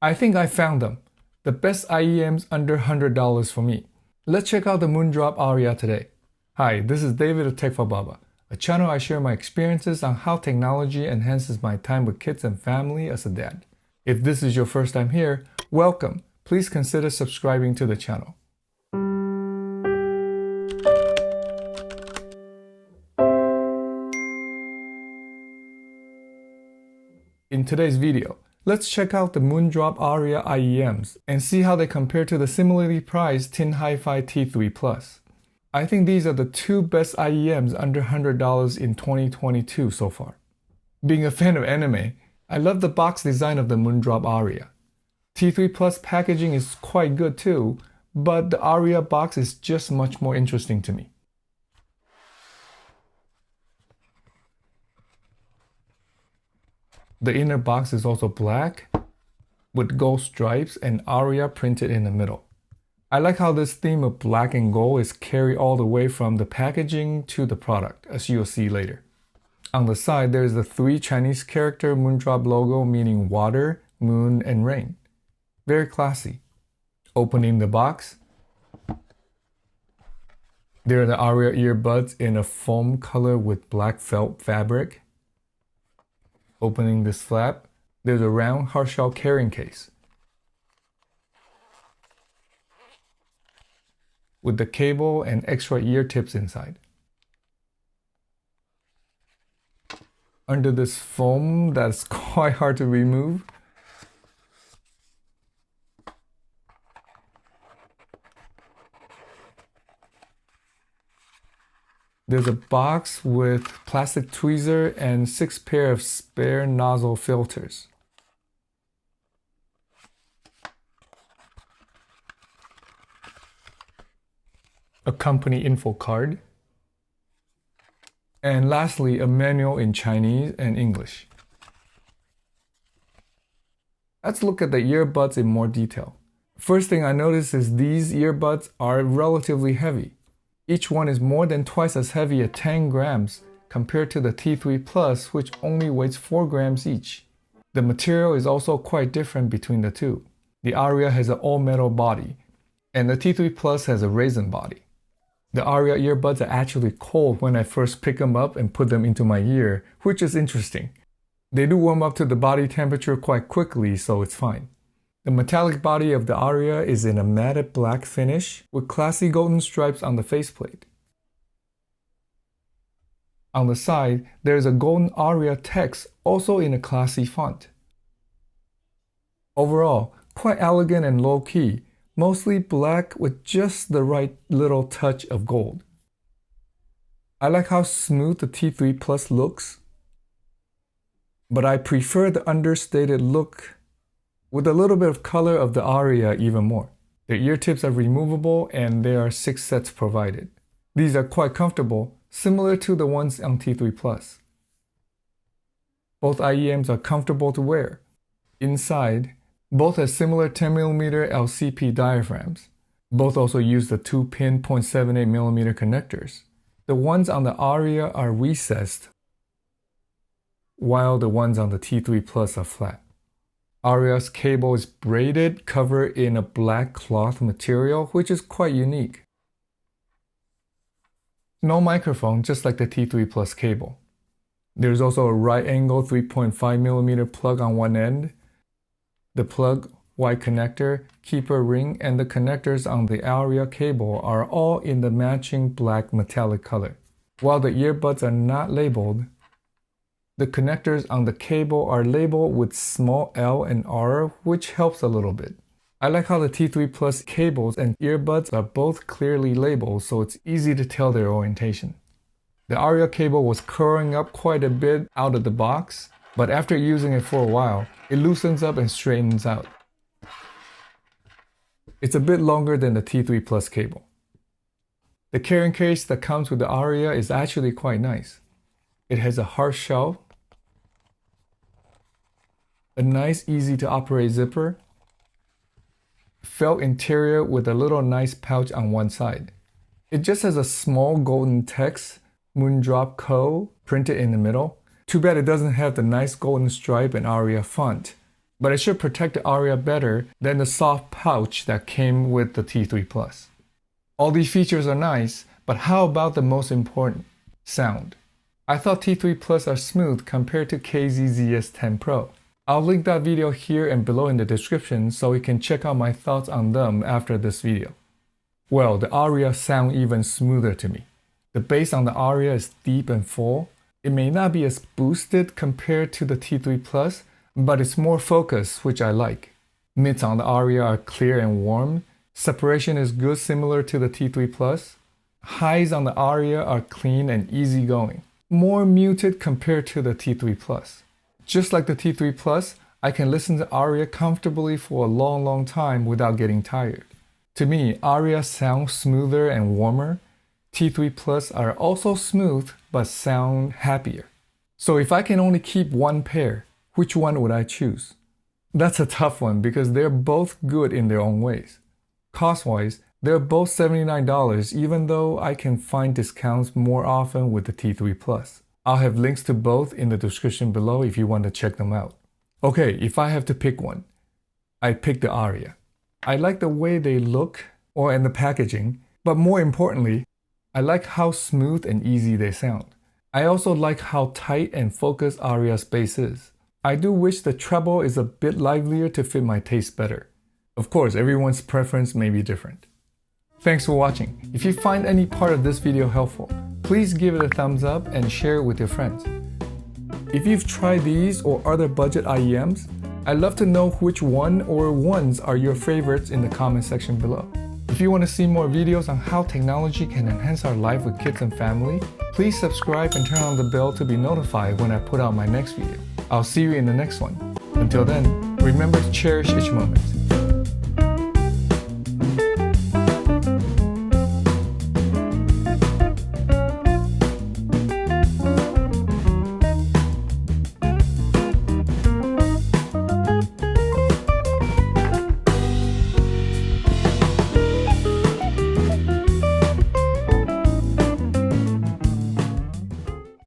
I think I found them. The best IEMs under $100 for me. Let's check out the Moondrop Aria today. Hi, this is David of Tech for Baba, a channel I share my experiences on how technology enhances my time with kids and family as a dad. If this is your first time here, welcome. Please consider subscribing to the channel. In today's video, let's check out the Moondrop Aria IEMs and see how they compare to the similarly priced Tin HiFi T3 Plus. I think these are the two best IEMs under $100 in 2022 so far. Being a fan of anime, I love the box design of the Moondrop Aria. T3 Plus packaging is quite good too, but the Aria box is just much more interesting to me. The inner box is also black, with gold stripes and Aria printed in the middle. I like how this theme of black and gold is carried all the way from the packaging to the product, as you'll see later. On the side, there is the 3 Chinese character Moondrop logo meaning water, moon, and rain. Very classy. Opening the box, there are the Aria earbuds in a foam color with black felt fabric. Opening this flap, there's a round hardshell carrying case with the cable and extra ear tips inside. Under this foam that's quite hard to remove, there's a box with plastic tweezer and 6 pair of spare nozzle filters. A company info card. And lastly, a manual in Chinese and English. Let's look at the earbuds in more detail. First thing I noticed is these earbuds are relatively heavy. Each one is more than twice as heavy at 10 grams compared to the T3 Plus, which only weighs 4 grams each. The material is also quite different between the two. The Aria has an all-metal body, and the T3 Plus has a resin body. The Aria earbuds are actually cold when I first pick them up and put them into my ear, which is interesting. They do warm up to the body temperature quite quickly, so it's fine. The metallic body of the Aria is in a matted black finish with classy golden stripes on the faceplate. On the side, there is a golden Aria text also in a classy font. Overall, quite elegant and low-key, mostly black with just the right little touch of gold. I like how smooth the T3 Plus looks, but I prefer the understated look with a little bit of color of the Aria even more. The ear tips are removable and there are 6 sets provided. These are quite comfortable, similar to the ones on T3 Plus. Both IEMs are comfortable to wear. Inside, both have similar 10mm LCP diaphragms. Both also use the 2-pin 0.78mm connectors. The ones on the Aria are recessed, while the ones on the T3 Plus are flat. Aria's cable is braided, covered in a black cloth material, which is quite unique. No microphone, just like the T3 Plus cable. There's also a right angle 3.5mm plug on one end. The plug, white connector, keeper ring, and the connectors on the Aria cable are all in the matching black metallic color. While the earbuds are not labeled, the connectors on the cable are labeled with small L and R, which helps a little bit. I like how the T3 Plus cables and earbuds are both clearly labeled, so it's easy to tell their orientation. The Aria cable was curling up quite a bit out of the box, but after using it for a while, it loosens up and straightens out. It's a bit longer than the T3 Plus cable. The carrying case that comes with the Aria is actually quite nice. It has a hard shell, a nice easy to operate zipper, felt interior with a little nice pouch on one side. It just has a small golden text, Moondrop Co. printed in the middle. Too bad it doesn't have the nice golden stripe and Aria font. but it should protect the Aria better than the soft pouch that came with the T3 Plus. All these features are nice, but how about the most important? Sound. I thought T3 Plus are smooth compared to KZZS10 Pro. I'll link that video here and below in the description so you can check out my thoughts on them after this video. Well, the Aria sound even smoother to me. The bass on the Aria is deep and full. It may not be as boosted compared to the T3 Plus, but it's more focused, which I like. Mids on the Aria are clear and warm. Separation is good, similar to the T3 Plus. Highs on the Aria are clean and easygoing. More muted compared to the T3 Plus. Just like the T3 Plus, I can listen to Aria comfortably for a long time without getting tired. To me, Aria sounds smoother and warmer. T3 Plus are also smooth but sound happier. So if I can only keep one pair, which one would I choose? That's a tough one because they're both good in their own ways. Cost-wise, they're both $79 even though I can find discounts more often with the T3 Plus. I'll have links to both in the description below if you want to check them out. Okay, if I have to pick one, I'd pick the Aria. I like the way they look and the packaging, but more importantly, I like how smooth and easy they sound. I also like how tight and focused Aria's bass is. I do wish the treble is a bit livelier to fit my taste better. Of course, everyone's preference may be different. Thanks for watching. If you find any part of this video helpful, please give it a thumbs up and share it with your friends. If you've tried these or other budget IEMs, I'd love to know which one or ones are your favorites in the comment section below. If you want to see more videos on how technology can enhance our life with kids and family, please subscribe and turn on the bell to be notified when I put out my next video. I'll see you in the next one. Until then, remember to cherish each moment.